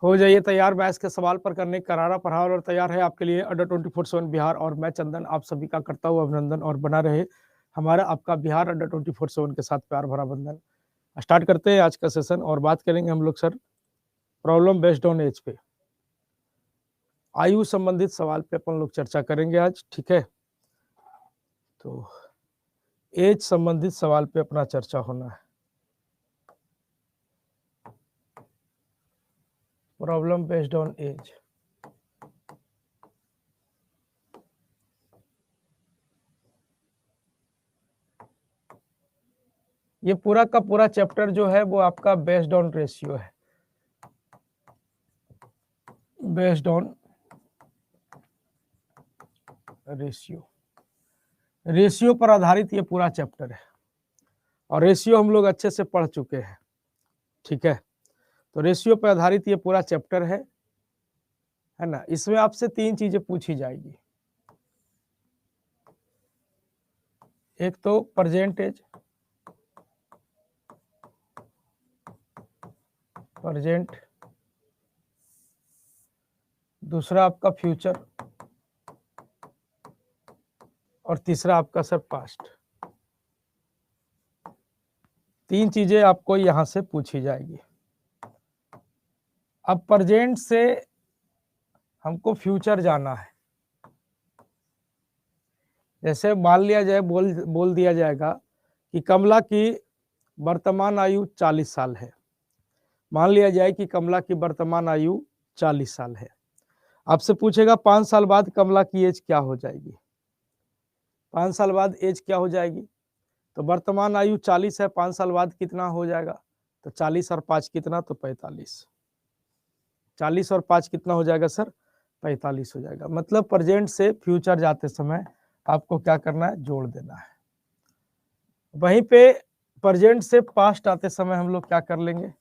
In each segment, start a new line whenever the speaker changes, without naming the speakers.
हो जाइए तैयार मैथ्स के सवाल पर करने करारा पढ़ाओ और तैयार है आपके लिए अंडर 24/7 बिहार और मैं चंदन आप सभी का करता हूँ अभिनंदन और बना रहे हमारा आपका बिहार अंडर 24/7 के साथ प्यार भरा बंधन। स्टार्ट करते हैं आज का सेशन और बात करेंगे हम लोग sir problem based on age पे, आयु संबंधित सवाल पे अपन लोग चर्चा करेंगे आज। ठीक है, तो एज संबंधित सवाल पे अपना चर्चा होना है। प्रॉब्लम बेस्ड ऑन एज, ये पूरा का पूरा चैप्टर जो है वो आपका बेस्ड ऑन रेशियो है, बेस्ड ऑन रेशियो, रेशियो पर आधारित ये पूरा चैप्टर है और रेशियो हम लोग अच्छे से पढ़ चुके हैं। ठीक है, तो रेशियो पर आधारित ये पूरा चैप्टर है ना। इसमें आपसे 3 चीजें पूछी जाएगी, एक तो परसेंटेज, प्रेजेंट, दूसरा आपका फ्यूचर और तीसरा आपका सर पास्ट। 3 चीजें आपको यहां से पूछी जाएगी। अब प्रेजेंट से हमको फ्यूचर जाना है। जैसे मान लिया जाए, बोल दिया जाएगा कि कमला की वर्तमान आयु 40 साल है। मान लिया जाए कि कमला की वर्तमान आयु 40 साल है। आपसे पूछेगा 5 साल बाद कमला की एज क्या हो जाएगी। 5 साल बाद एज क्या हो जाएगी, तो वर्तमान आयु 40 है, 5 साल बाद कितना हो जाएगा, तो 40 और 5 कितना, तो 45। 40 और 5 कितना हो जाएगा सर, 45 हो जाएगा। मतलब प्रेजेंट से फ्यूचर जाते समय आपको क्या करना है, जोड़ देना है। वहीं पे प्रेजेंट से पास्ट आते समय हम लोग क्या कर लेंगे,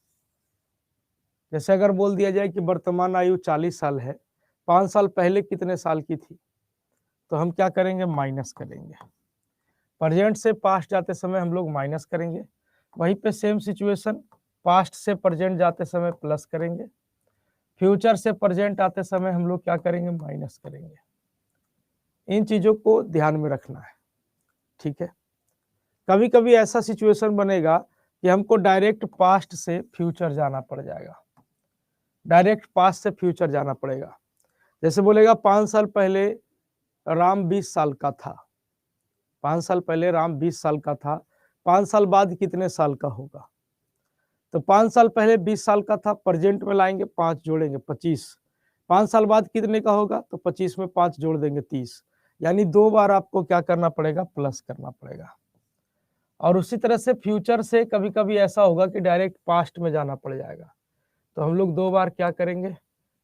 जैसे अगर बोल दिया जाए कि वर्तमान आयु 40 साल है, 5 साल पहले कितने साल की थी, तो हम क्या करेंगे, माइनस करेंगे। प्रेजेंट से पास्ट जाते समय हम लोग माइनस करेंगे। वहीं पे सेम सिचुएशन, पास्ट से प्रेजेंट जाते समय प्लस करेंगे, फ्यूचर से प्रेजेंट आते समय हम लोग क्या करेंगे, माइनस करेंगे। इन चीजों को ध्यान में रखना है। ठीक है, कभी कभी ऐसा सिचुएशन बनेगा कि हमको डायरेक्ट पास्ट से फ्यूचर जाना पड़ जाएगा, डायरेक्ट पास्ट से फ्यूचर जाना पड़ेगा। जैसे बोलेगा 5 साल पहले राम 20 साल का था, 5 साल पहले राम 20 साल का था, 5 साल बाद कितने साल का होगा, तो 5 साल पहले 20 साल का था, प्रेजेंट में लाएंगे 5 जोड़ेंगे 25, 5 साल बाद कितने का होगा, तो 25 में 5 जोड़ देंगे 30, यानी 2 बार आपको क्या करना पड़ेगा, प्लस करना पड़ेगा। और उसी तरह से फ्यूचर से कभी कभी ऐसा होगा कि डायरेक्ट पास्ट में जाना पड़ जाएगा, तो हम लोग 2 बार क्या करेंगे,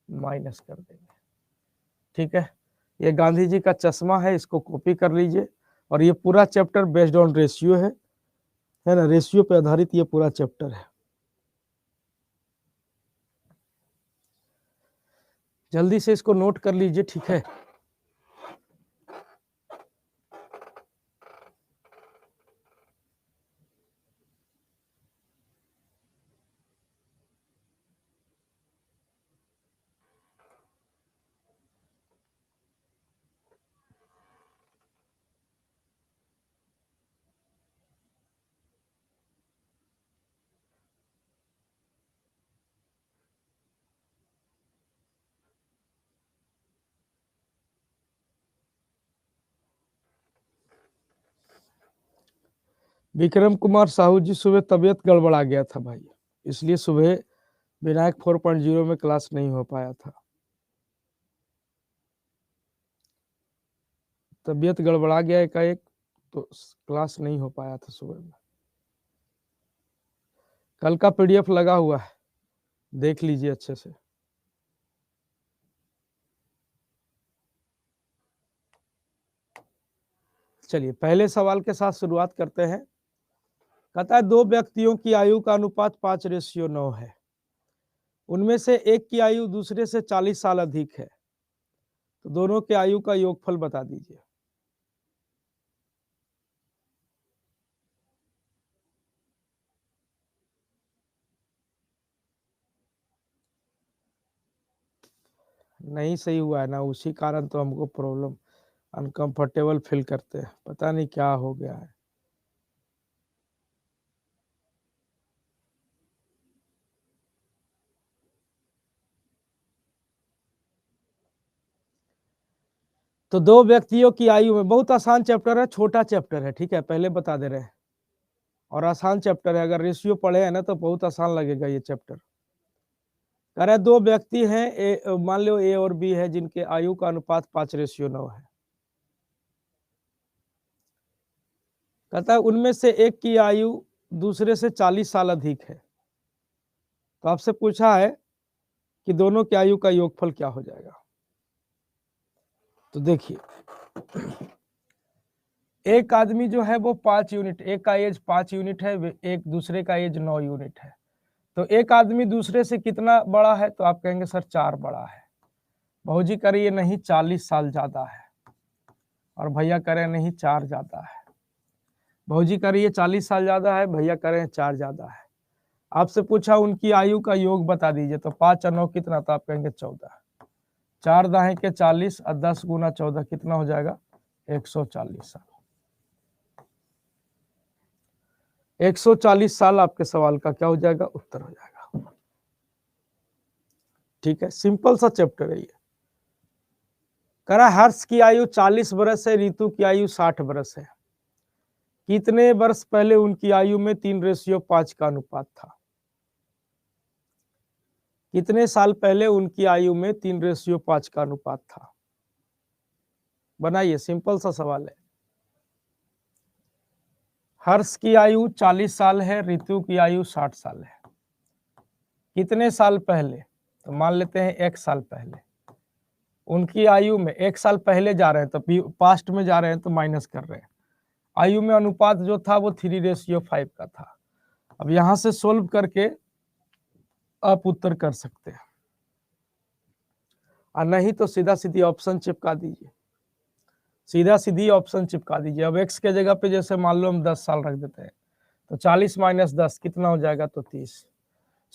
माइनस कर देंगे। ठीक है, ये गांधी जी का चश्मा है, इसको कॉपी कर लीजिए। और ये पूरा चैप्टर बेस्ड ऑन रेशियो है ना, रेशियो पे आधारित ये पूरा चैप्टर है। जल्दी से इसको नोट कर लीजिए। ठीक है, विक्रम कुमार साहू जी, सुबह तबीयत गड़बड़ा गया था भाई, इसलिए सुबह विनायक 4.0 में क्लास नहीं हो पाया था। तबीयत गड़बड़ा गया एकाएक, तो क्लास नहीं हो पाया था सुबह में। कल का पीडीएफ लगा हुआ है, देख लीजिए अच्छे से। चलिए पहले सवाल के साथ शुरुआत करते हैं। कहता है 2 व्यक्तियों की आयु का अनुपात 5:9 है, उनमें से एक की आयु दूसरे से 40 साल अधिक है, तो दोनों के आयु का योगफल बता दीजिए। नहीं सही हुआ है ना, उसी कारण तो हमको प्रॉब्लम, अनकंफर्टेबल फील करते हैं, पता नहीं क्या हो गया है। तो दो व्यक्तियों की आयु में, बहुत आसान चैप्टर है, छोटा चैप्टर है, ठीक है, पहले बता दे रहे हैं, और आसान चैप्टर है, अगर रेशियो पढ़े हैं ना तो बहुत आसान लगेगा ये चैप्टर। कह रहा है दो व्यक्ति हैं, मान लो ए और बी है, जिनके आयु का अनुपात 5:9 है। कहता है उनमें से एक की आयु दूसरे से 40 साल अधिक है। तो आपसे पूछा है कि दोनों की आयु का योगफल क्या हो जाएगा। तो देखिए, एक आदमी जो है वो 5 यूनिट, एक का एज 5 यूनिट है, एक दूसरे का एज 9 यूनिट है। तो एक आदमी दूसरे से कितना बड़ा है, तो आप कहेंगे सर 4 बड़ा है। भाजी करिए नहीं, 40 साल ज्यादा है। और भैया करें नहीं, 4 ज्यादा है। भाजी करिए 40 साल ज्यादा है, भैया करें 4 ज्यादा है। आपसे पूछा उनकी आयु का योग बता दीजिए, तो 5 और 9 कितना, तो आप कहेंगे 14। 4 दाहें के 40 और 10 गुना 14 कितना हो जाएगा, 140 साल। 140 साल आपके सवाल का क्या हो जाएगा, उत्तर हो जाएगा। ठीक है, सिंपल सा चैप्टर है ये। करा हर्ष की आयु 40 वर्ष है, ऋतु की आयु 60 वर्ष है। कितने वर्ष पहले उनकी आयु में 3:5 का अनुपात था। कितने साल पहले उनकी आयु में 3:5 का अनुपात था। बनाइए, सिंपल सा सवाल है। हर्ष की आयु 40 साल है, ऋतु की आयु 60 साल है। कितने साल पहले, तो मान लेते हैं 1 साल पहले उनकी आयु में, 1 साल पहले जा रहे हैं तो पास्ट में जा रहे हैं तो माइनस कर रहे हैं। आयु में अनुपात जो था वो 3:5 का था। अब यहां से सोल्व करके आप उत्तर कर सकते हैं, और नहीं तो सीधा सीधी ऑप्शन चिपका दीजिए, सीधा सीधी ऑप्शन चिपका दीजिए। अब x के जगह पे जैसे मान लो हम 10 साल रख देते हैं, तो 40 माइनस 10 कितना हो जाएगा, तो 30।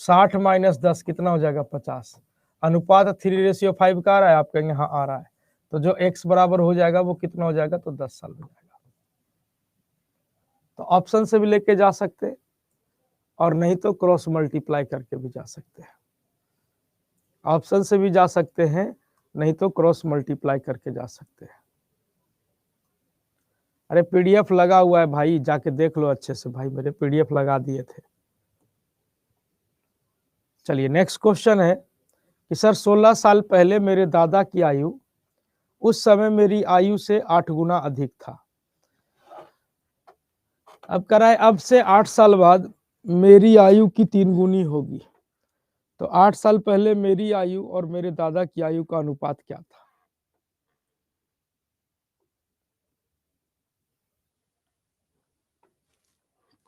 60 माइनस 10 कितना हो जाएगा, 50। अनुपात 3:5 का आ रहा है, आप कहेंगे हाँ आ रहा है, तो जो x बराबर हो जाएगा वो कितना हो जाएगा, तो 10 साल हो जाएगा। तो ऑप्शन से भी लेके जा सकते हैं, और नहीं तो क्रॉस मल्टीप्लाई करके भी जा सकते हैं। ऑप्शन से भी जा सकते हैं, नहीं तो क्रॉस मल्टीप्लाई करके जा सकते हैं। अरे पीडीएफ लगा हुआ है भाई, जाके देख लो अच्छे से भाई, मेरे पीडीएफ लगा दिए थे। चलिए नेक्स्ट क्वेश्चन है कि सर 16 साल पहले मेरे दादा की आयु उस समय मेरी आयु से 8 गुना अधिक था। अब कराए अब से 8 साल बाद मेरी आयु की 3 गुनी होगी। तो 8 साल पहले मेरी आयु और मेरे दादा की आयु का अनुपात क्या था।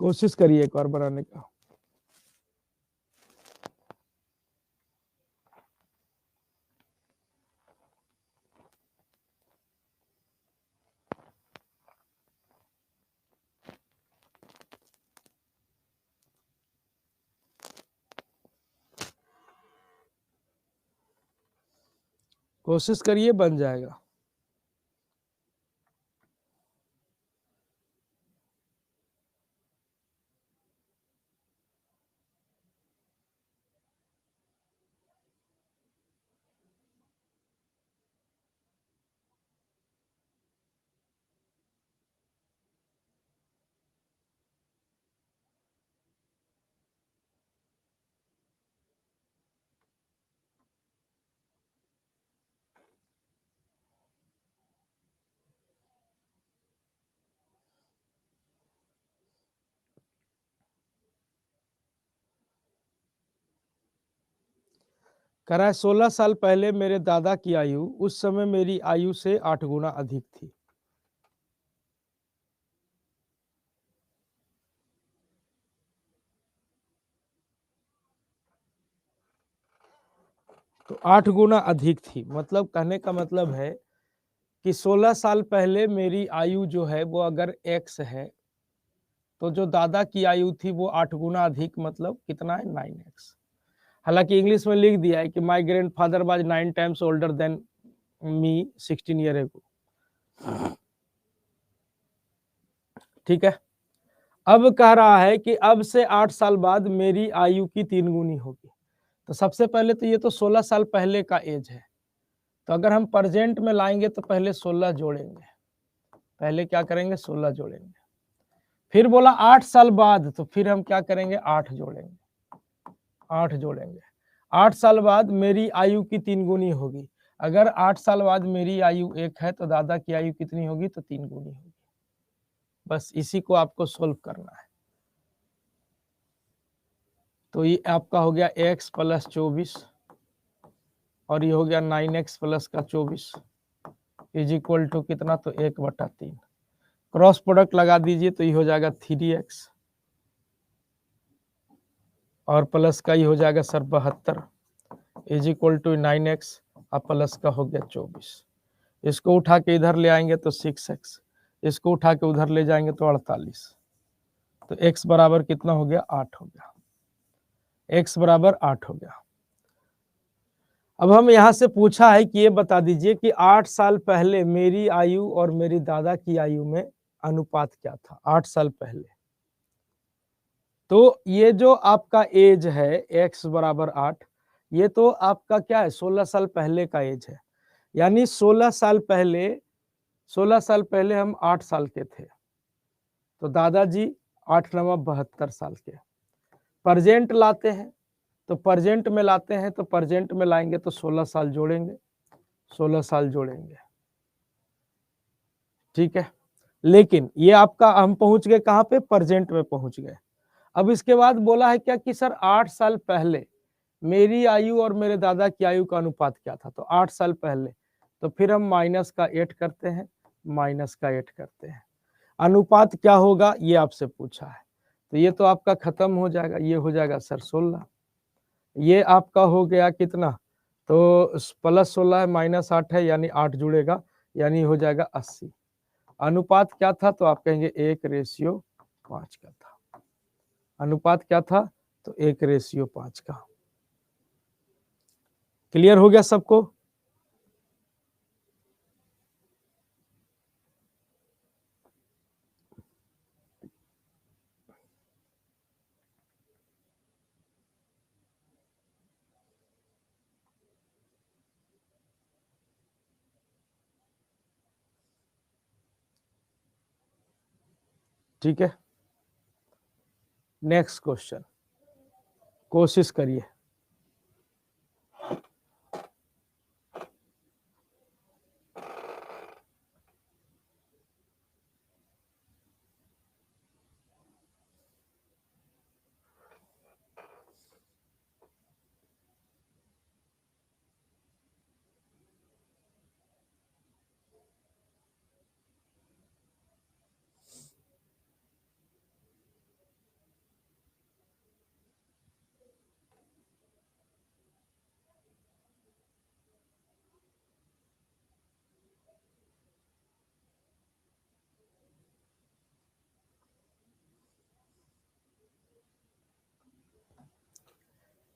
कोशिश करिए एक बार बनाने का। कोशिश करिए, बन जाएगा। करा 16 साल पहले मेरे दादा की आयु उस समय मेरी आयु से 8 गुना अधिक थी। तो 8 गुना अधिक थी, मतलब कहने का मतलब है कि 16 साल पहले मेरी आयु जो है वो अगर x है, तो जो दादा की आयु थी वो 8 गुना अधिक, मतलब कितना है, 9x। हालांकि इंग्लिश में लिख दिया है कि माई grandfather was 9 times older than me 16 year ago. ठीक है, अब कह रहा है कि अब से 8 साल बाद मेरी आयु की 3 गुनी होगी। तो सबसे पहले तो ये तो 16 साल पहले का एज है, तो अगर हम प्रेजेंट में लाएंगे तो पहले 16 जोड़ेंगे, पहले क्या करेंगे 16 जोड़ेंगे, फिर बोला 8 साल बाद, तो फिर हम क्या करेंगे 8 जोड़ेंगे, 8 जोड़ेंगे। 8 साल बाद मेरी आयु की 3 गुनी होगी। अगर 8 साल बाद मेरी आयु 1 है तो दादा की आयु कितनी होगी, तो 3 गुनी होगी। बस इसी को आपको सोल्व करना है। तो ये आपका हो गया x प्लस 24 और ये हो गया 9x प्लस का 24 इज इक्वल टू कितना, तो 1/3। क्रॉस प्रोडक्ट लगा दीजिए तो ये हो जाएगा 3x और प्लस का ये हो जाएगा sir 72 is equal to 9x और प्लस का हो गया 24। इसको उठा के इधर ले आएंगे तो 6x, इसको उठा के उधर ले जाएंगे तो 48। तो x बराबर कितना हो गया, 8 हो गया, x बराबर 8 हो गया। अब हम यहाँ से पूछा है कि ये बता दीजिए कि 8 साल पहले मेरी आयु और मेरी दादा की आयु में अनुपात क्या था, 8 साल पहले। तो ये जो आपका एज है x बराबर 8, ये तो आपका क्या है 16 साल पहले का एज है, यानी 16 साल पहले हम 8 साल के थे, तो दादाजी 8 9 72 साल के। प्रेजेंट लाते हैं तो प्रेजेंट में लाते हैं तो प्रेजेंट में लाएंगे तो 16 साल जोड़ेंगे, 16 साल जोड़ेंगे। ठीक है, लेकिन ये आपका हम पहुंच गए कहां पे, प्रेजेंट में पहुंच गए। अब इसके बाद बोला है क्या कि सर 8 साल पहले मेरी आयु और मेरे दादा की आयु का अनुपात क्या था, तो 8 साल पहले, तो फिर हम माइनस का 8 करते हैं, माइनस का 8 करते हैं। अनुपात क्या होगा ये आपसे पूछा है, तो ये तो आपका खत्म हो जाएगा, ये हो जाएगा सर 16, ये आपका हो गया कितना, तो प्लस 16 है माइनस 8 है, यानी 8 जुड़ेगा, यानी हो जाएगा 80। अनुपात क्या था, तो आप कहेंगे 1:5 का था। अनुपात क्या था, तो 1:5 का। क्लियर हो गया सबको? ठीक है, नेक्स्ट क्वेश्चन, कोशिश करिए।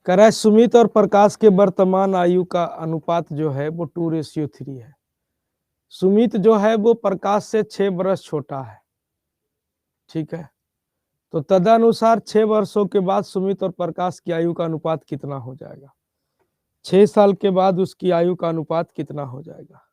कह रहा है सुमित और प्रकाश के वर्तमान आयु का अनुपात जो है वो 2:3 है। सुमित जो है वो प्रकाश से 6 वर्ष छोटा है। ठीक है, तो तदनुसार 6 वर्षों के बाद सुमित और प्रकाश की आयु का अनुपात कितना हो जाएगा, 6 साल के बाद उसकी आयु का अनुपात कितना हो जाएगा।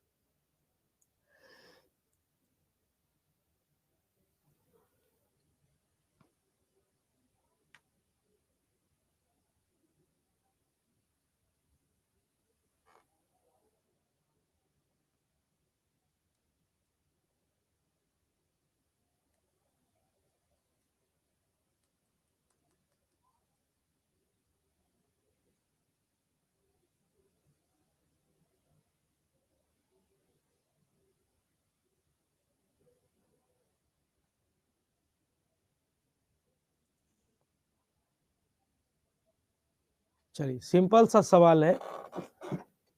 चलिए सिंपल सा सवाल है,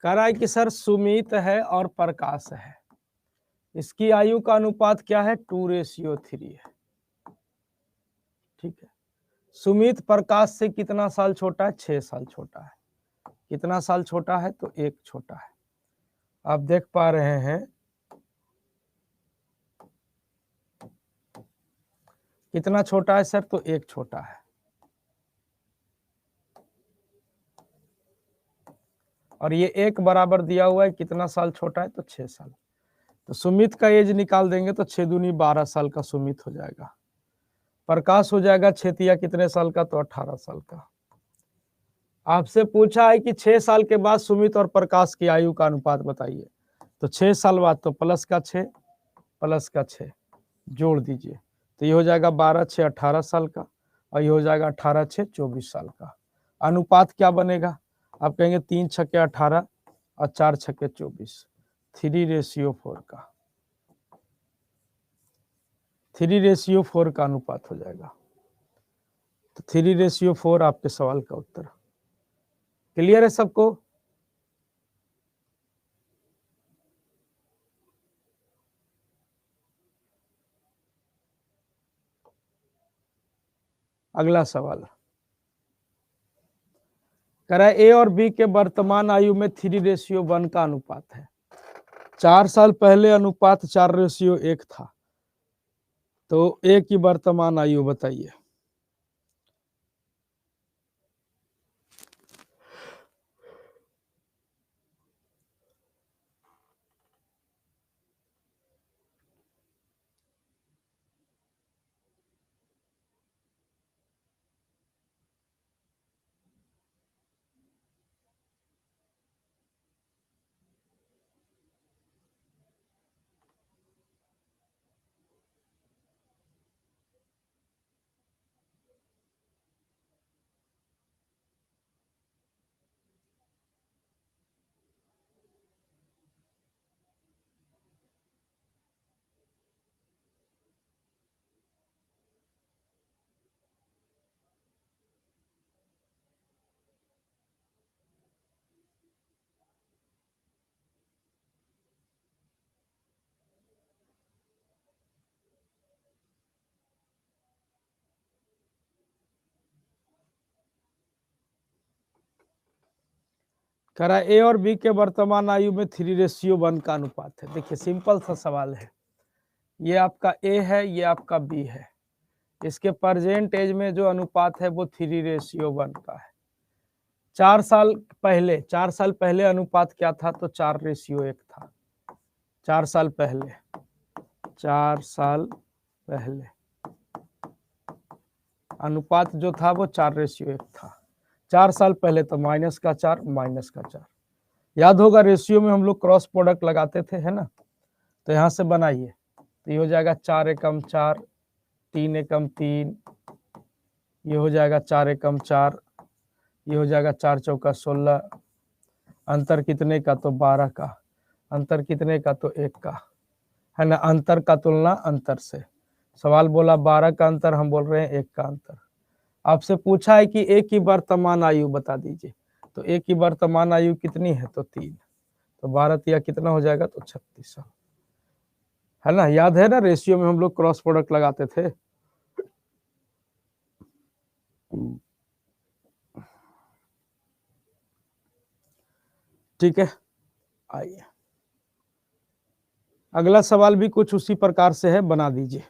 कह रहा है कि सर सुमित है और प्रकाश है, इसकी आयु का अनुपात क्या है, 2:3 है। ठीक है, सुमित प्रकाश से कितना साल छोटा है? 6 साल छोटा है। कितना साल छोटा है? तो 1 छोटा है। आप देख पा रहे हैं कितना छोटा है सर? तो 1 छोटा है। और ये 1 बराबर दिया हुआ है, कितना साल छोटा है? तो 6 साल। तो सुमित का एज निकाल देंगे तो 6 दूनी 12 साल का सुमित हो जाएगा। प्रकाश हो जाएगा 6 तिया कितने साल का? तो 18 साल का। आपसे पूछा है कि 6 साल के बाद सुमित और प्रकाश की आयु का अनुपात बताइए। तो 6 साल बाद तो प्लस का 6 प्लस का 6 जोड़ दीजिए, तो ये हो जाएगा 12 6 18 साल का, और ये हो जाएगा 18 6 24 साल का। अनुपात क्या बनेगा? आप कहेंगे 3 छक्के 18 और 4 छक्के 24, 3:4 का, 3:4 का अनुपात हो जाएगा। तो 3:4 आपके सवाल का उत्तर। क्लियर है सबको? अगला सवाल कह रहा है ए और बी के वर्तमान आयु में 3:1 का अनुपात है। 4 साल पहले अनुपात 4:1 था, तो ए की वर्तमान आयु बताइए। कह रहा है ए और बी के वर्तमान आयु में 3:1 का अनुपात है। देखिए सिंपल सा सवाल है, ये आपका ए है, ये आपका बी है, इसके प्रेजेंट एज में जो अनुपात है वो 3:1 का है। 4 साल पहले अनुपात क्या था? तो 4:1 था। 4 साल पहले अनुपात जो था वो 4:1 था। 4 साल पहले, तो माइनस का 4 माइनस का 4। याद होगा रेशियो में हम लोग क्रॉस प्रोडक्ट लगाते थे, है ना? तो यहाँ से बनाइए, तो ये हो जाएगा 4 एकम 4, 3 एकम 3, ये हो जाएगा 4 एकम 4, ये हो जाएगा 4 चौका 16। अंतर कितने का? तो 12 का। अंतर कितने का? तो 1 का, है ना? अंतर का तुलना अंतर से। सवाल बोला 12 का अंतर, हम बोल रहे हैं 1 का अंतर। आपसे पूछा है कि ए की वर्तमान आयु बता दीजिए, तो ए की वर्तमान आयु कितनी है? तो 3। तो 12 तिया कितना हो जाएगा? तो 36 साल, है ना? याद है ना, रेशियो में हम लोग क्रॉस प्रोडक्ट लगाते थे। ठीक है, आइए अगला सवाल भी कुछ उसी प्रकार से है, बना दीजिए।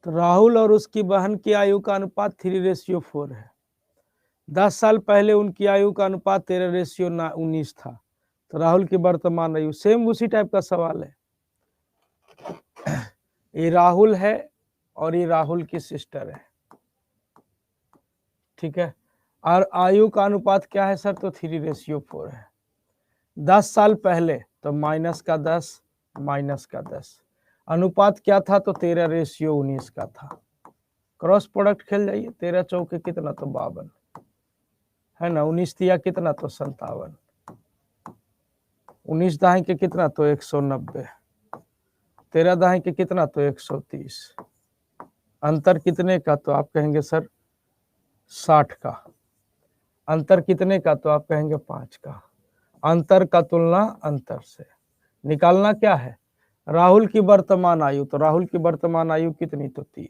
तो राहुल और उसकी बहन की आयु का अनुपात 3:4 है। 10 साल पहले उनकी आयु का अनुपात 13:19 था। तो राहुल की वर्तमान आयु, सेम उसी टाइप का सवाल है। ये राहुल है और ये राहुल की सिस्टर है, ठीक है। और आयु का अनुपात क्या है सर? तो 3:4 है। 10 साल पहले तो -10 -10, अनुपात क्या था? तो 13:19 का था। क्रॉस प्रोडक्ट खेल जाइए, 13 चौके कितना? तो 52 है ना। 19 दिया कितना? तो 57। 19 दाएं के कितना? तो 190। 13 दाएं के कितना? तो 130। अंतर कितने का? तो आप कहेंगे सर 60 का। अंतर कितने का? तो आप कहेंगे 5 का। अंतर का तुलना अंतर से। निकालना क्या है? राहुल की वर्तमान आयु। तो राहुल की वर्तमान आयु कितनी? तो 3।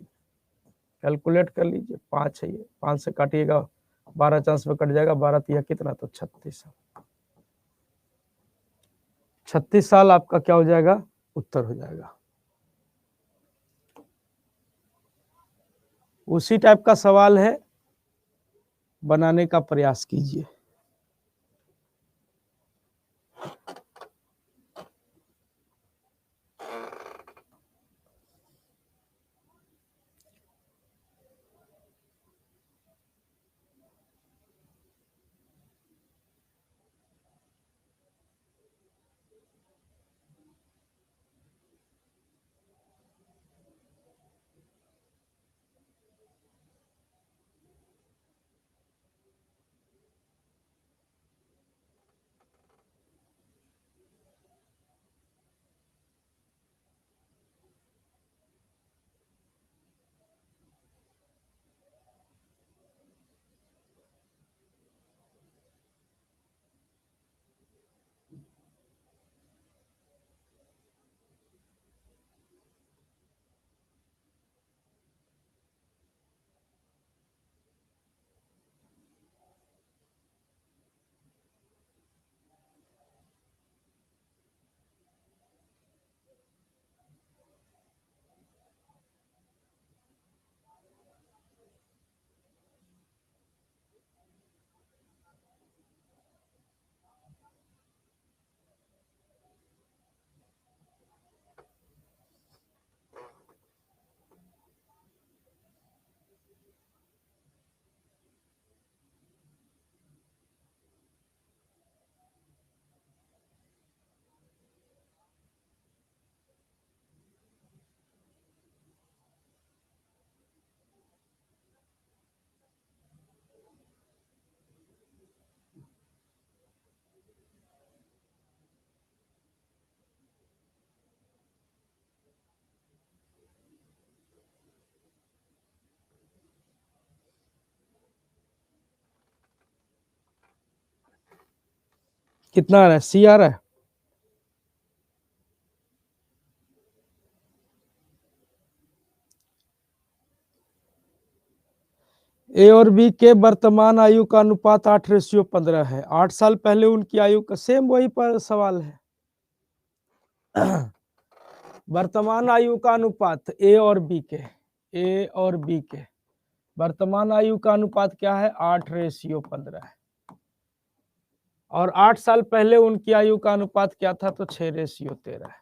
कैलकुलेट कर लीजिए, 5 है ये, 5 से काटिएगा 12 चांस में कट जाएगा। 12 तिया कितना? तो 36। 36 साल आपका क्या हो जाएगा? उत्तर हो जाएगा। उसी टाइप का सवाल है, बनाने का प्रयास कीजिए। कितना आ रहा है? सी आ रहा है। ए और बी के वर्तमान आयु का अनुपात 8:15 है। 8 साल पहले उनकी आयु का, सेम वही पर सवाल है। वर्तमान आयु का अनुपात ए और बी के वर्तमान आयु का अनुपात क्या है? 8:15 है। और 8 साल पहले उनकी आयु का अनुपात क्या था? तो 6:13 है।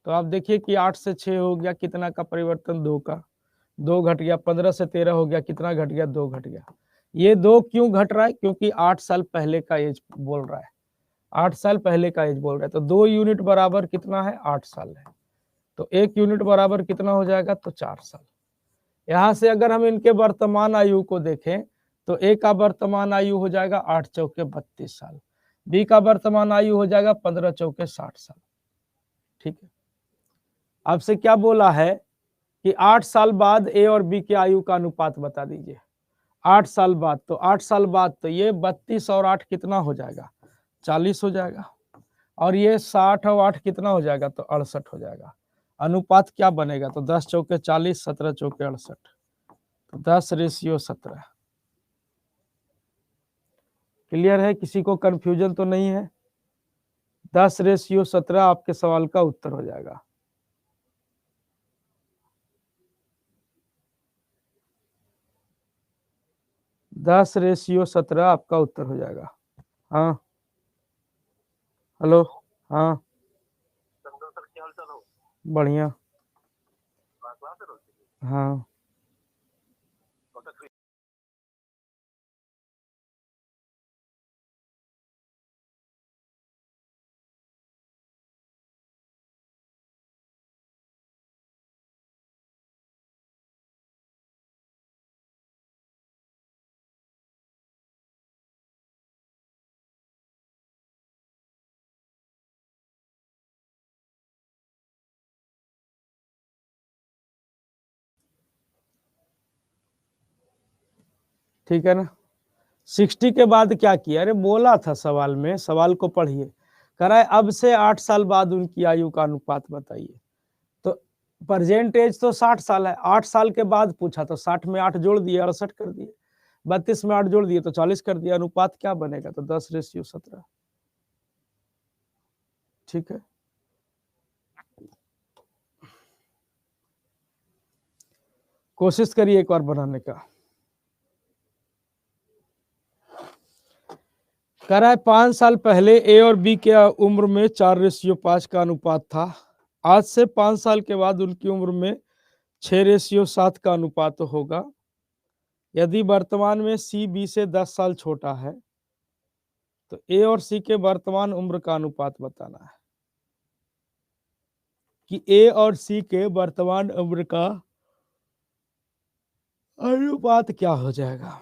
तो आप देखिए कि 8 से 6 हो गया, कितना का परिवर्तन? 2 का। 2 घट गया। 15 से 13 हो गया, कितना घट गया? 2 घट गया। ये 2 क्यों घट रहा है? क्योंकि 8 साल पहले का एज बोल रहा है। 8 साल पहले का एज बोल रहा है। तो 2 यूनिट बराबर कितना है? 8 साल है। तो 1 यूनिट बराबर कितना हो जाएगा? तो 4 साल। यहां से अगर हम इनके वर्तमान आयु को देखें तो ए का वर्तमान आयु हो जाएगा 8 चौके 32 साल। बी का वर्तमान आयु हो जाएगा 15 चौके 60 साल। ठीक है। आपसे क्या बोला है कि 8 साल बाद ए और बी की आयु का अनुपात बता दीजिए। 8 साल बाद, तो 8 साल बाद तो ये 32 और 8 कितना हो जाएगा? 40 हो जाएगा। और ये 60 और 8 कितना हो जाएगा? तो 68 हो जाएगा। अनुपात क्या बनेगा? तो 10 चौके 40, 17 चौके 68, तो 10:17। क्लियर है? किसी को कंफ्यूजन तो नहीं है? 10:17 आपके सवाल का उत्तर हो जाएगा। 10:17 आपका उत्तर हो जाएगा। हाँ हेलो। हाँ बढ़िया। हाँ ठीक है ना। 60 के बाद क्या किया? अरे बोला था सवाल में, सवाल को पढ़िए। कह रहा है अब से 8 साल बाद उनकी आयु का अनुपात बताइए। तो प्रेजेंट एज तो 60 साल है, 8 साल के बाद पूछा तो 60 में 8 जोड़ दिए 68 कर दिए, 32 में 8 जोड़ दिए तो 40 कर दिया। अनुपात क्या बनेगा? तो 10:17। ठीक है, कोशिश करिए एक बार बनाने का। कह रहा है 5 साल पहले ए और बी के उम्र में 4:5 का अनुपात था। आज से 5 साल के बाद उनकी उम्र में 6:7 का अनुपात होगा। यदि वर्तमान में सी बी से 10 साल छोटा है तो ए और सी के वर्तमान उम्र का अनुपात बताना है कि ए और सी के वर्तमान उम्र का अनुपात क्या हो जाएगा।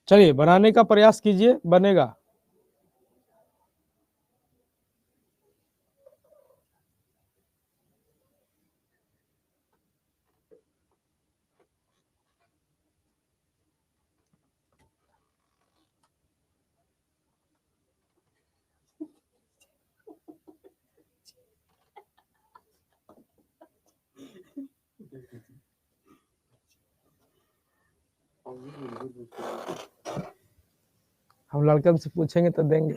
चलिए बनाने का प्रयास कीजिए, बनेगा। हम लड़कन से पूछेंगे तो देंगे।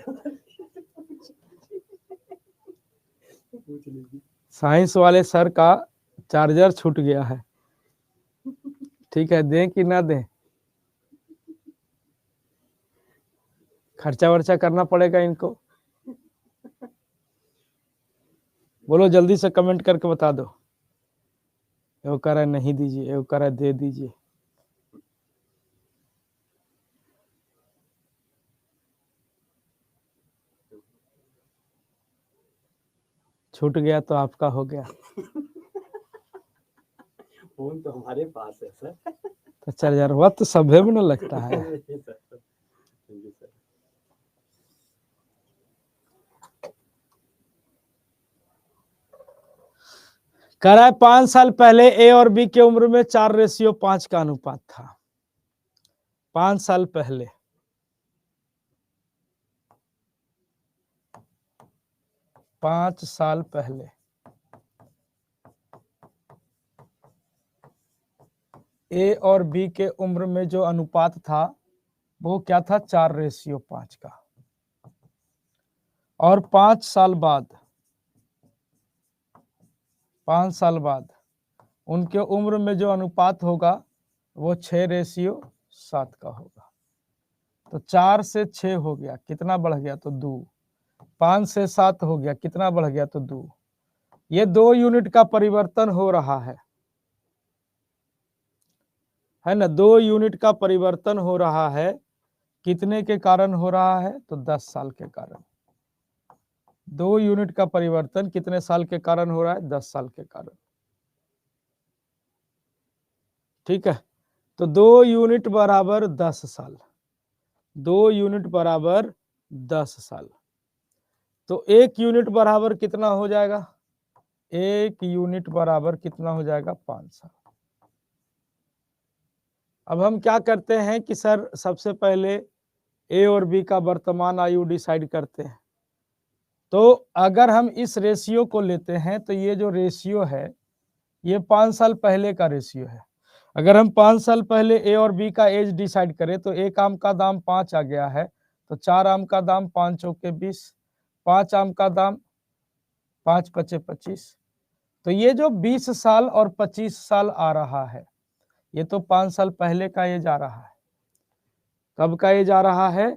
साइंस वाले सर का चार्जर छूट गया है, ठीक है, दें कि ना दें? खर्चा वर्चा करना पड़ेगा इनको। बोलो जल्दी से कमेंट करके बता दो। वो कह रहा है नहीं दीजिए, वो कह रहा है दे दीजिए। छूट गया तो आपका हो गया।
फोन तो हमारे पास है सर।
तो चार्जर हुआ तो सभे में न लगता है। कह रहा है 5 साल पहले ए और बी की उम्र में 4:5 का अनुपात था। 5 साल पहले, 5 साल पहले ए और बी के उम्र में जो अनुपात था वो क्या था? 4:5 का। और 5 साल बाद, 5 साल बाद उनके उम्र में जो अनुपात होगा वो 6:7 का होगा। तो 4 से 6 हो गया, कितना बढ़ गया? तो 2। 5 से 7 हो गया, कितना बढ़ गया? तो 2। ये 2 यूनिट का परिवर्तन हो रहा है ना? 2 यूनिट का परिवर्तन हो रहा है। कितने के कारण हो रहा है? तो 10 साल के कारण। 2 यूनिट का परिवर्तन कितने साल के कारण हो रहा है? 10 साल के कारण। ठीक है, तो 2 यूनिट बराबर 10 साल। 2 यूनिट बराबर 10 साल। तो 1 यूनिट बराबर कितना हो जाएगा? 1 यूनिट बराबर कितना हो जाएगा 5 साल। अब हम क्या करते हैं कि सर सबसे पहले ए और बी का वर्तमान आयु डिसाइड करते हैं। तो अगर हम इस रेशियो को लेते हैं तो ये जो रेशियो है ये 5 साल पहले का रेशियो है। अगर हम 5 साल पहले ए और बी का एज डिसाइड करें तो एक आम का दाम 5 आ गया है, तो 4 आम का दाम 5 चौके 20, 5 आम का दाम 5 पचे 25। तो ये जो 20 साल और 25 साल आ रहा है ये तो 5 साल पहले का एज आ रहा है। कब का एज आ रहा है?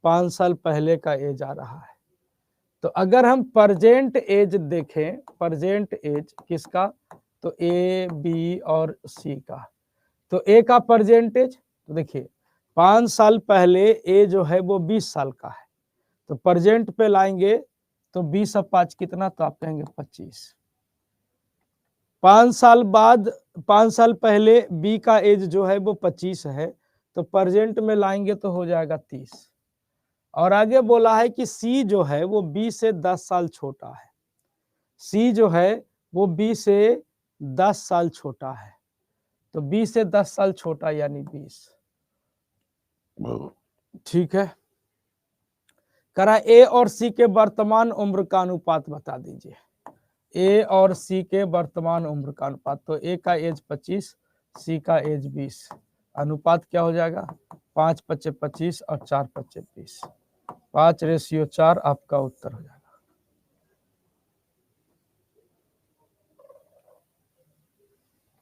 5 साल पहले का एज आ रहा है। तो अगर हम परजेंट एज देखें, परजेंट एज किसका? तो ए बी और सी का। तो ए का परजेंटेज तो देखिए 5 साल पहले ए जो है वो 20 साल का है, तो परजेंट पे लाएंगे तो 20 और 5 कितना? तो आप कहेंगे 25। 5 साल बाद 5 साल पहले बी का एज जो है वो 25 है, तो परजेंट में लाएंगे तो हो जाएगा 30। और आगे बोला है कि सी जो है वो बी से 10 साल छोटा है। सी जो है वो बी से 10 साल छोटा है, तो बी से 10 साल छोटा यानी 20। ठीक है। करा ए और सी के वर्तमान उम्र का अनुपात बता दीजिए। ए और सी के वर्तमान उम्र का अनुपात, तो ए का एज 25, सी का एज 20, अनुपात क्या हो जाएगा? 5 पचे 25 और 4 पचे 20, 5:4 आपका उत्तर हो जाएगा।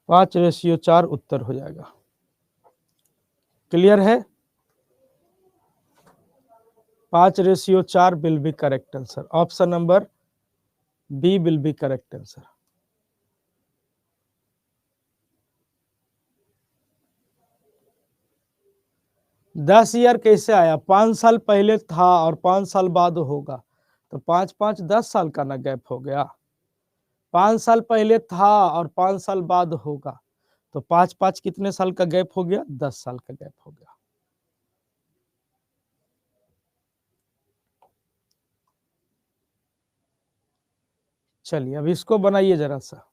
पाँच रेशियो 4 उत्तर हो जाएगा। क्लियर है? 5:4 will be correct answer. Option number B will be correct answer. दस ईयर कैसे आया? 5 साल पहले था और 5 साल बाद होगा, तो 5 5 10 साल का ना गैप हो गया। 5 साल पहले था और 5 साल बाद होगा, तो 5 5 कितने साल का गैप हो गया? 10 साल का गैप हो गया। चलिए अब इसको बनाइए जरा सा।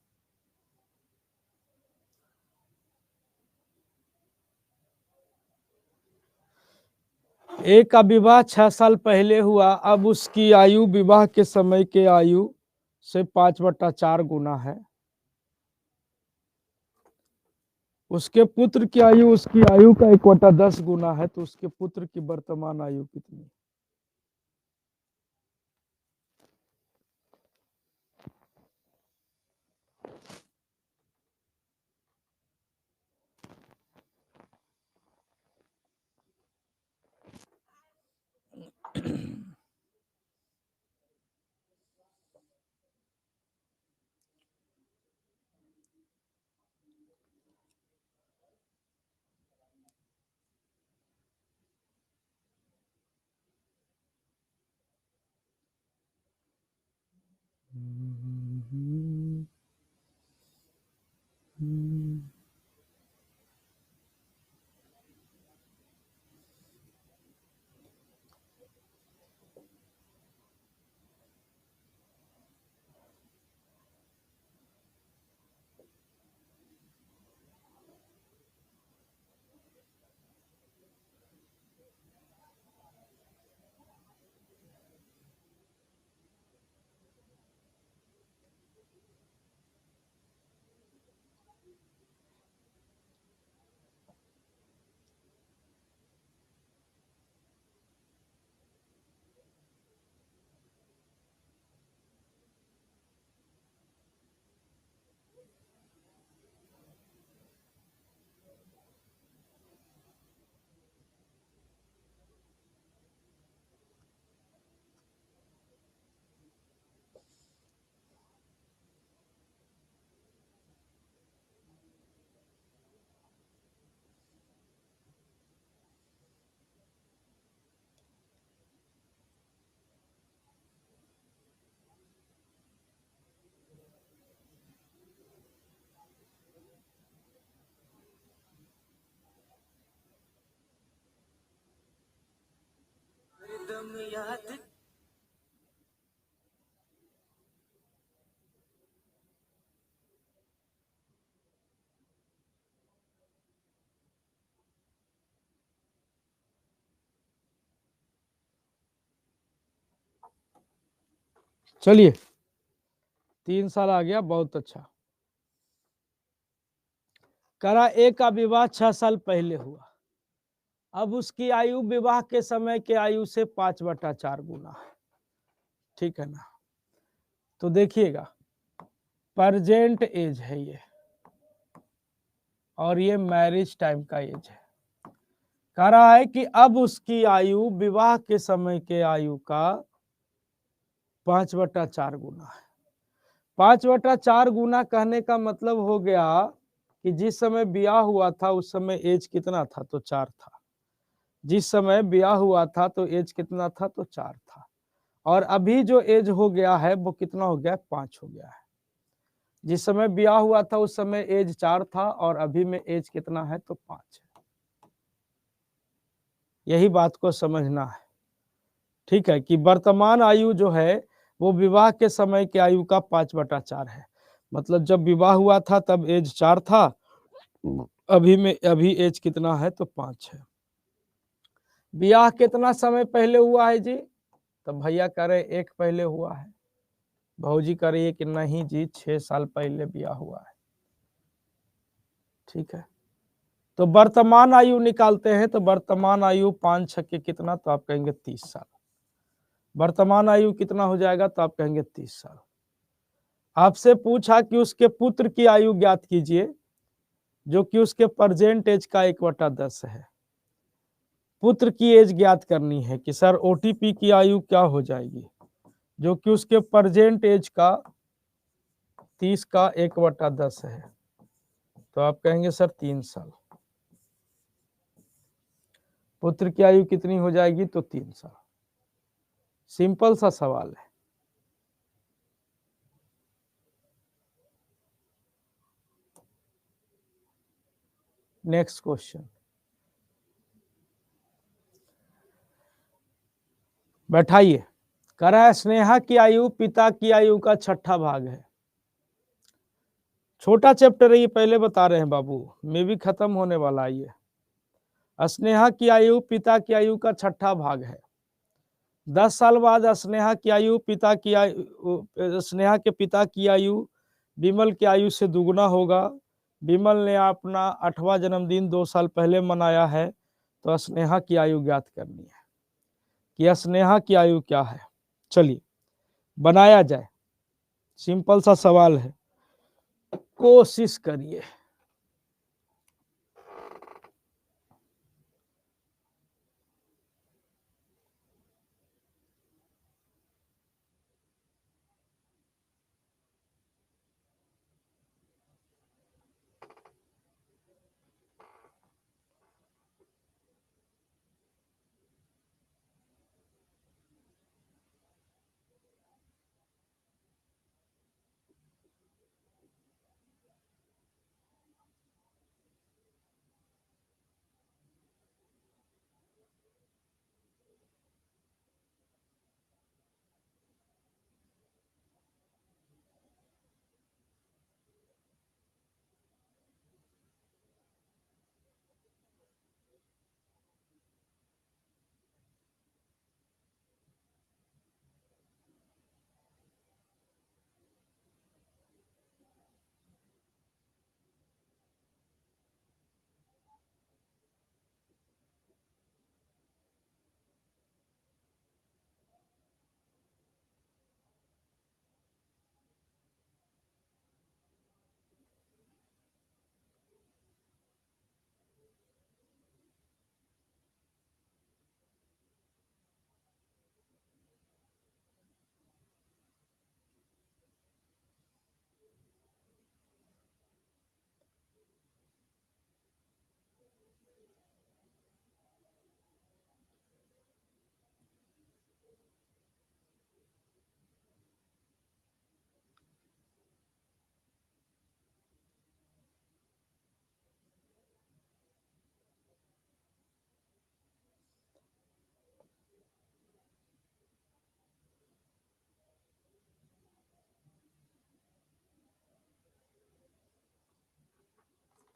एक का विवाह 6 साल पहले हुआ, अब उसकी आयु विवाह के समय के आयु से 5/4 गुना है। उसके पुत्र की आयु उसकी आयु का 1/10 गुना है, तो उसके पुत्र की वर्तमान आयु कितनी? चलिए 3 साल आ गया, बहुत अच्छा। करा ए का विवाह 6 साल पहले हुआ, अब उसकी आयु विवाह के समय के आयु से 5/4 गुना है, ठीक है ना। तो देखिएगा प्रेजेंट एज है ये, और ये मैरिज टाइम का एज है। कह रहा है कि अब उसकी आयु विवाह के समय के आयु का 5/4 गुना है। 5/4 गुना कहने का मतलब हो गया कि जिस समय ब्याह हुआ था उस समय एज कितना था, तो 4 था। जिस समय ब्याह हुआ था तो एज कितना था, तो 4 था। और अभी जो एज हो गया है वो कितना हो गया, 5 हो गया है। जिस समय ब्याह हुआ था उस समय एज 4 था और अभी में एज कितना है, तो 5 है। यही बात को समझना है, ठीक है, कि वर्तमान आयु जो है वो विवाह के समय की आयु का 5/4 है। मतलब जब विवाह हुआ था तब एज 4 था, अभी एज कितना है, तो 5 है। ब्याह कितना समय पहले हुआ है जी, तो भैया कह रहे 1 पहले हुआ है, भौजी कह रही है कि नहीं जी 6 साल पहले ब्याह हुआ है, ठीक है। तो वर्तमान आयु निकालते हैं, तो वर्तमान आयु 5 छक्के कितना, तो आप कहेंगे 30 साल। वर्तमान आयु कितना हो जाएगा, तो आप कहेंगे 30 साल। आपसे पूछा कि उसके पुत्र की आयु ज्ञात कीजिए, जो कि उसके प्रेजेंट एज का 1/10 है। पुत्र की एज ज्ञात करनी है कि सर ओटीपी की आयु क्या हो जाएगी, जो कि उसके प्रेजेंट एज का 30 का 1/10 है, तो आप कहेंगे सर 3 साल। पुत्र की आयु कितनी हो जाएगी, तो 3 साल। सिंपल सा सवाल है। नेक्स्ट क्वेश्चन, बैठाइए। करा स्नेहा की आयु पिता की आयु का 6ठा भाग है। छोटा चैप्टर है ये, पहले बता रहे हैं बाबू, में भी खत्म होने वाला है ये। स्नेहा की आयु पिता की आयु का 6ठा भाग है। 10 साल बाद स्नेहा की आयु स्नेहा के पिता की आयु विमल की आयु से दुगुना होगा। विमल ने अपना 8वां जन्मदिन 2 साल पहले मनाया है, तो स्नेहा की आयु ज्ञात करनी है कि स्नेहा की आयु क्या है। चलिए बनाया जाए, सिंपल सा सवाल है, कोशिश करिए।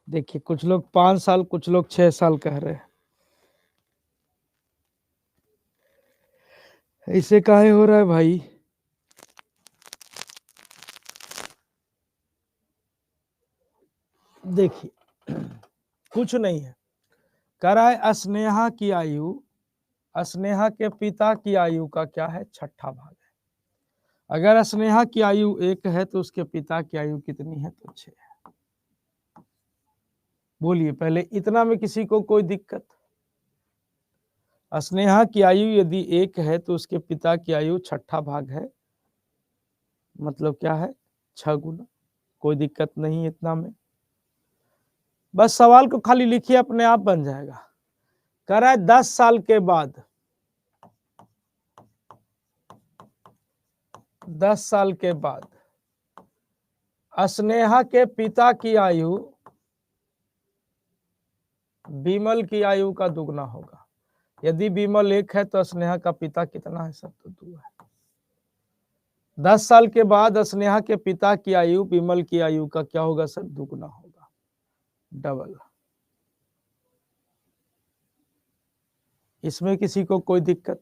देखिए कुछ लोग 5 साल, कुछ लोग 6 साल कह रहे हैं। ऐसे काहे हो रहा है भाई? देखिए कुछ नहीं है, कह रहा है स्नेहा की आयु, स्नेहा के पिता की आयु का क्या है, छठा भाग है। अगर स्नेहा की आयु 1 है तो उसके पिता की आयु कितनी है, तो 6 है। बोलिए पहले, इतना में किसी को कोई दिक्कत? स्नेहा की आयु यदि 1 है तो उसके पिता की आयु छठा भाग है, मतलब क्या है, 6 गुना। कोई दिक्कत नहीं है इतना में। बस सवाल को खाली लिखिए, अपने आप बन जाएगा। कह रहा है 10 साल के बाद, 10 साल के बाद स्नेहा के पिता की आयु विमल की आयु का दुगना होगा। यदि विमल 1 है तो स्नेहा का पिता कितना है सर, तो 2 है। 10 साल के बाद स्नेहा के पिता की आयु विमल की आयु का क्या होगा सर, दुगना होगा, डबल। इसमें किसी को कोई दिक्कत?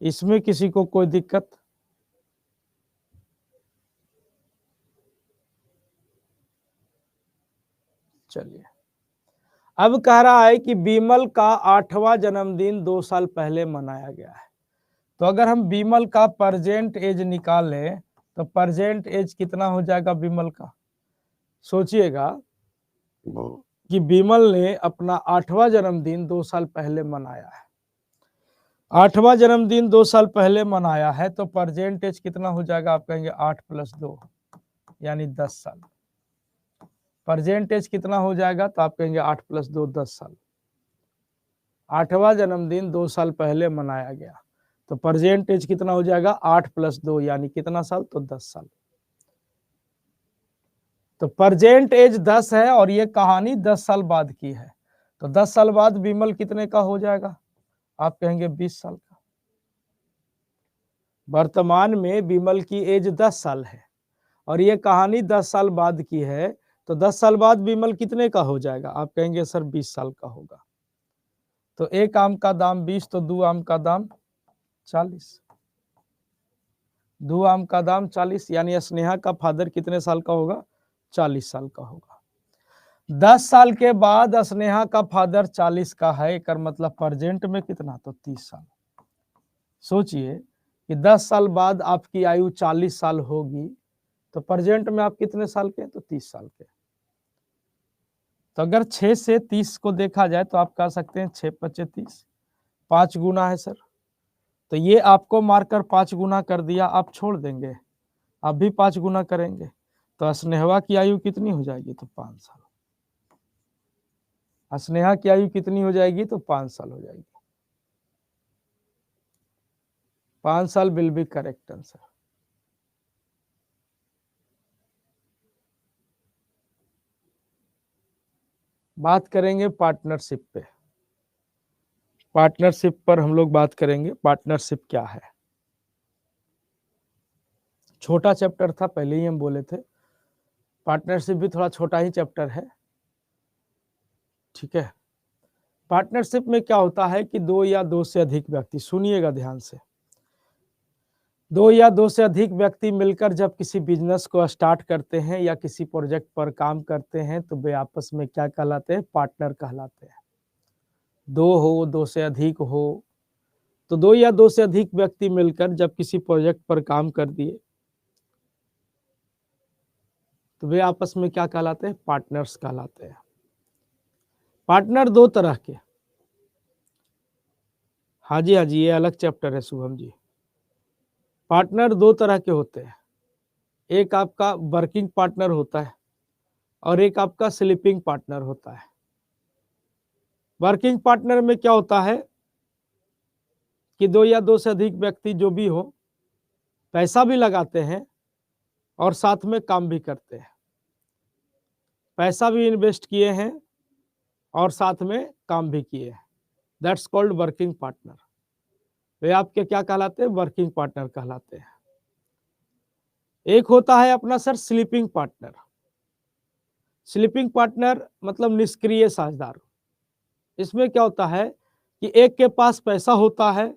इसमें किसी को कोई दिक्कत? चलिए, अब कह रहा है कि विमल का 8वां जन्मदिन 2 साल पहले मनाया गया है। तो अगर हम विमल का प्रेजेंट एज निकालें तो प्रेजेंट एज कितना हो जाएगा विमल का? सोचिएगा कि विमल ने अपना 8वां जन्मदिन 2 साल पहले मनाया है। 8वां जन्मदिन 2 साल पहले मनाया है तो प्रेजेंट एज कितना हो जाएगा? आप कहेंगे 8 + 2 यानी 10 साल। प्रेजेंट एज कितना हो जाएगा? तो आप कहेंगे 8 + 2 10 साल। 8वां जन्मदिन 2 साल पहले मनाया गया तो प्रेजेंट एज कितना हो जाएगा? 8 + 2 यानी कितना साल? तो 10 साल। तो प्रेजेंट एज 10 है और ये कहानी 10 साल बाद की है। तो 10 साल बाद विमल कितने का हो जाएगा? आप कहेंगे 20 साल का। वर्तमान में विमल की एज 10 साल है और ये कहानी 10 साल बाद की है, तो 10 साल बाद विमल कितने का हो जाएगा? आप कहेंगे सर 20 साल का होगा। तो 1 आम का दाम 20 तो 2 आम का दाम 40। 2 आम का दाम 40 यानी स्नेहा का फादर कितने साल का होगा? 40 साल का होगा। 10 साल के बाद स्नेहा का फादर 40 का है, एक मतलब प्रेजेंट में कितना? तो 30 साल। सोचिए कि 10 साल बाद आपकी आयु 40 साल होगी तो प्रेजेंट में आप कितने साल के? तो 30 साल के। तो अगर 6 से 30 को देखा जाए तो आप कह सकते हैं 6 × 5 = 30, 5 गुना है सर। तो ये आपको मारकर 5 गुना कर दिया, आप छोड़ देंगे, आप भी 5 गुना करेंगे तो स्नेहा की आयु कितनी हो जाएगी? तो 5 साल। स्नेहा की आयु कितनी हो जाएगी? तो 5 साल हो जाएगी। 5 साल विल बी करेक्ट आंसर। बात करेंगे पार्टनरशिप पे। पार्टनरशिप पर हम लोग बात करेंगे। पार्टनरशिप क्या है? छोटा चैप्टर था, पहले ही हम बोले थे। पार्टनरशिप भी थोड़ा छोटा ही चैप्टर है, ठीक है। पार्टनरशिप में क्या होता है कि 2 या 2 से अधिक व्यक्ति, सुनिएगा ध्यान से, 2 या 2 से अधिक व्यक्ति मिलकर जब किसी बिजनेस को स्टार्ट करते हैं या किसी प्रोजेक्ट पर काम करते हैं तो वे आपस में क्या कहलाते हैं? पार्टनर कहलाते हैं। 2 हो, 2 से अधिक हो, तो 2 या 2 से अधिक व्यक्ति मिलकर जब किसी प्रोजेक्ट पर काम कर दिए तो वे आपस में क्या कहलाते हैं? पार्टनर्स कहलाते हैं। पार्टनर 2 तरह के, हाँ जी ये अलग चैप्टर है शुभम जी। पार्टनर 2 तरह के होते हैं, एक आपका वर्किंग पार्टनर होता है और एक आपका स्लीपिंग पार्टनर होता है। वर्किंग पार्टनर में क्या होता है कि 2 या 2 से अधिक व्यक्ति जो भी हो, पैसा भी लगाते हैं और साथ में काम भी करते हैं। पैसा भी इन्वेस्ट किए हैं और साथ में काम भी किए हैं, दैट्स कॉल्ड वर्किंग पार्टनर। वे आपके क्या कहलाते हैं? वर्किंग पार्टनर कहलाते हैं। एक होता है अपना sir sleeping partner. Sleeping partner मतलब निष्क्रिय साझेदार। इसमें क्या होता है कि एक के पास पैसा होता है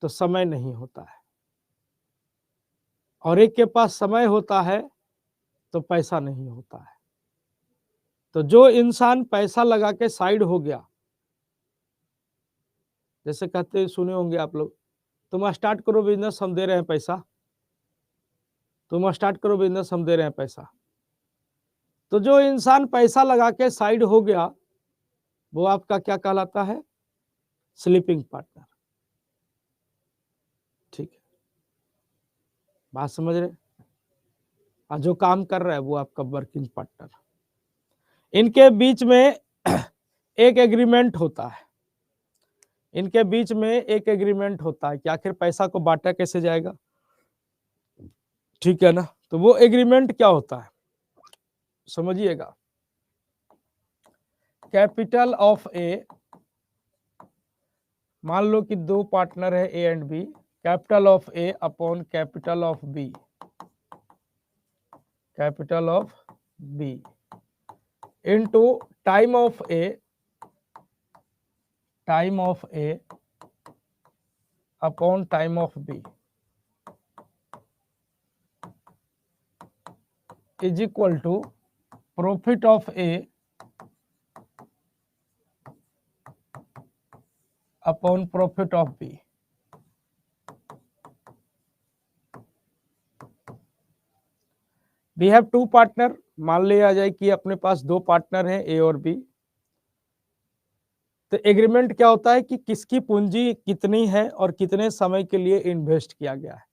तो समय नहीं होता है, और एक के पास समय होता है तो पैसा नहीं होता है। तो जो इंसान पैसा लगा के साइड हो गया, जैसे कहते सुने होंगे आप लोग, तुम स्टार्ट करो बिजनेस, हम दे रहे हैं पैसा, तुम स्टार्ट करो बिजनेस, हम दे रहे हैं पैसा। तो जो इंसान पैसा लगा के साइड हो गया वो आपका क्या कहलाता है? Sleeping partner. ठीक है, बात समझ रहे? और जो काम कर रहा है वो आपका वर्किंग पार्टनर। इनके बीच में एक एग्रीमेंट होता है, इनके बीच में एक एग्रीमेंट होता है कि आखिर पैसा को बांटा कैसे जाएगा। ठीक है ना? तो वो एग्रीमेंट क्या होता है समझिएगा। कैपिटल ऑफ ए, मान लो कि दो पार्टनर है A and B, capital of A upon capital of B, capital of B into time of A, time of A upon time of B is equal to profit of A upon profit of B. We have two partner, मान लिया जाए कि अपने पास दो partner हैं ए और B. तो agreement क्या होता है कि किसकी पूंजी कितनी है और कितने समय के लिए इन्वेस्ट किया गया है,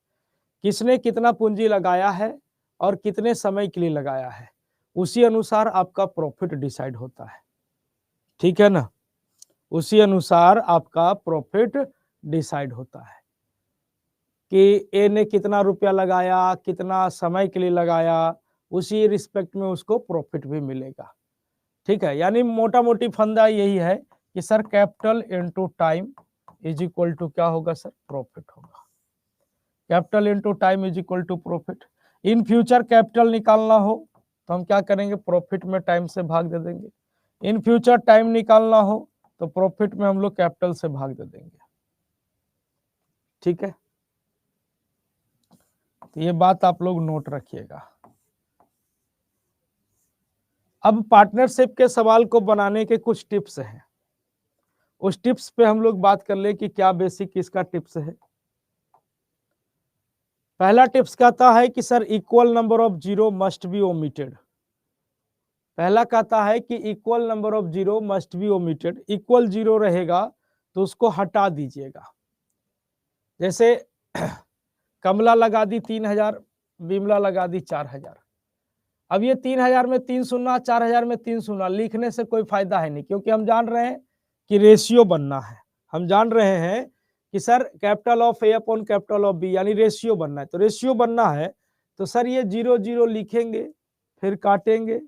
किसने कितना पूंजी लगाया है और कितने समय के लिए लगाया है, उसी अनुसार आपका प्रॉफिट डिसाइड होता है। ठीक है ना? उसी अनुसार आपका प्रॉफिट डिसाइड होता है कि ए ने कितना रुपया लगाया, कितना समय के लिए लगाया, उसी रिस्पेक्ट में उसको प्रॉफिट भी मिलेगा। ठीक है, यानी मोटा मोटी फंदा यही है कि sir capital into time is equal to क्या होगा सर? प्रॉफिट होगा। Capital into time is equal to profit. In future capital निकालना हो तो हम क्या करेंगे? प्रॉफिट में टाइम से भाग दे देंगे। इन फ्यूचर टाइम निकालना हो तो प्रॉफिट में हम लोग कैपिटल से भाग दे देंगे। ठीक है, तो ये बात आप लोग नोट रखिएगा। अब पार्टनरशिप के सवाल को बनाने के कुछ टिप्स हैं, उस टिप्स पे हम लोग बात कर ले कि क्या बेसिक इसका टिप्स है। पहला टिप्स कहता है कि sir equal number of zero must be omitted. पहला कहता है कि equal number of zero must be omitted, equal zero रहेगा तो उसको हटा दीजिएगा। जैसे कमला लगा दी 3000, बिमला लगा दी 4000। अब ये 3000 में 3 शून्य, 4000 में 3 शून्य लिखने से कोई फायदा है नहीं, क्योंकि हम जान रहे हैं कि रेशियो बनना है। हम जान रहे हैं कि sir capital of A upon capital of B यानी रेशियो बनना है। तो रेशियो बनना है तो सर ये 0 0 लिखेंगे फिर काटेंगे,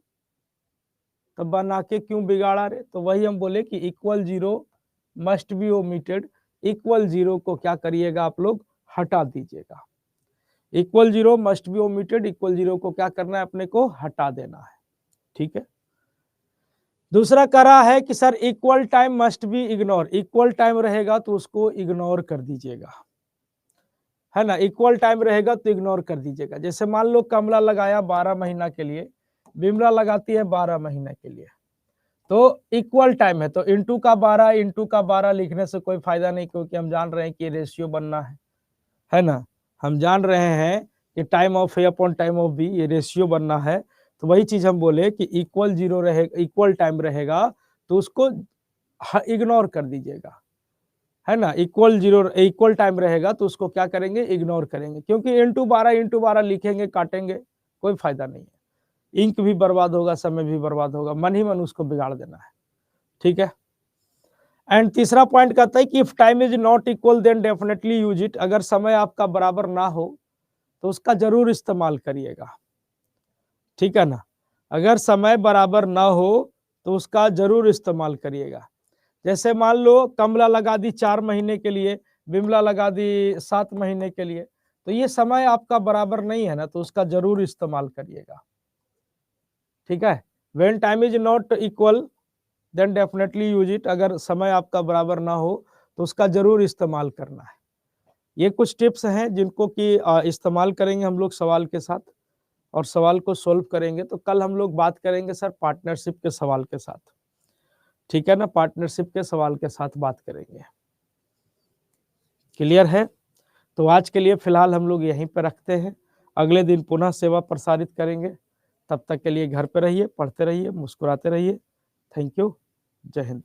तो बना के क्यों बिगाड़ा रे। तो वही हम बोले कि equal zero must be omitted, equal zero को क्या करिएगा आप लोग? हटा दीजिएगा। Equal zero must be omitted, equal zero को क्या करना है? अपने को हटा देना है। ठीक है, दूसरा कह रहा है कि sir equal time must be ignore, equal time रहेगा तो उसको इग्नोर कर दीजिएगा, है ना? इक्वल टाइम रहेगा तो इग्नोर कर दीजिएगा। जैसे मान लो कमला लगाया 12 महीना के लिए, बिमला लगाती है 12 महीने के लिए, तो इक्वल टाइम है तो इंटू का 12 लिखने से कोई फायदा नहीं, क्योंकि हम जान रहे हैं कि रेशियो बनना है ना? हम जान रहे हैं कि time of A upon time of B ये रेशियो बनना है। तो वही चीज हम बोले कि इक्वल जीरो रहेगा, इक्वल टाइम रहेगा तो उसको इग्नोर कर दीजिएगा, है ना? इक्वल जीरो इक्वल टाइम रहेगा तो उसको क्या करेंगे? इग्नोर करेंगे, क्योंकि इंटू 12 लिखेंगे काटेंगे कोई फायदा नहीं है, इंक भी बर्बाद होगा, समय भी बर्बाद होगा, मन ही मन उसको बिगाड़ देना है। ठीक है, एंड तीसरा पॉइंट कहता है कि if time is not equal then definitely use it. अगर समय आपका बराबर ना हो तो उसका जरूर इस्तेमाल करिएगा। ठीक है ना? अगर समय बराबर ना हो तो उसका जरूर इस्तेमाल करिएगा। जैसे मान लो कमला लगा दी 4 महीने के लिए, बिमला लगा दी 7 महीने के लिए, तो ये समय आपका बराबर नहीं है ना, तो उसका जरूर इस्तेमाल करिएगा। ठीक है, when time is not equal then definitely use it. अगर समय आपका बराबर ना हो तो उसका जरूर इस्तेमाल करना है। ये कुछ टिप्स हैं जिनको कि इस्तेमाल करेंगे हम लोग सवाल के साथ और सवाल को सॉल्व करेंगे। तो कल हम लोग बात करेंगे सर पार्टनरशिप के सवाल के साथ, ठीक है ना, पार्टनरशिप के सवाल के साथ बात करेंगे। क्लियर है? तो आज के लिए फिलहाल हम लोग यहीं पर रखते हैं, अगले दिन पुनः सेवा प्रसारित करेंगे। तब तक के लिए घर पे रहिए, पढ़ते रहिए, मुस्कुराते रहिए। Thank you. जय हिंद।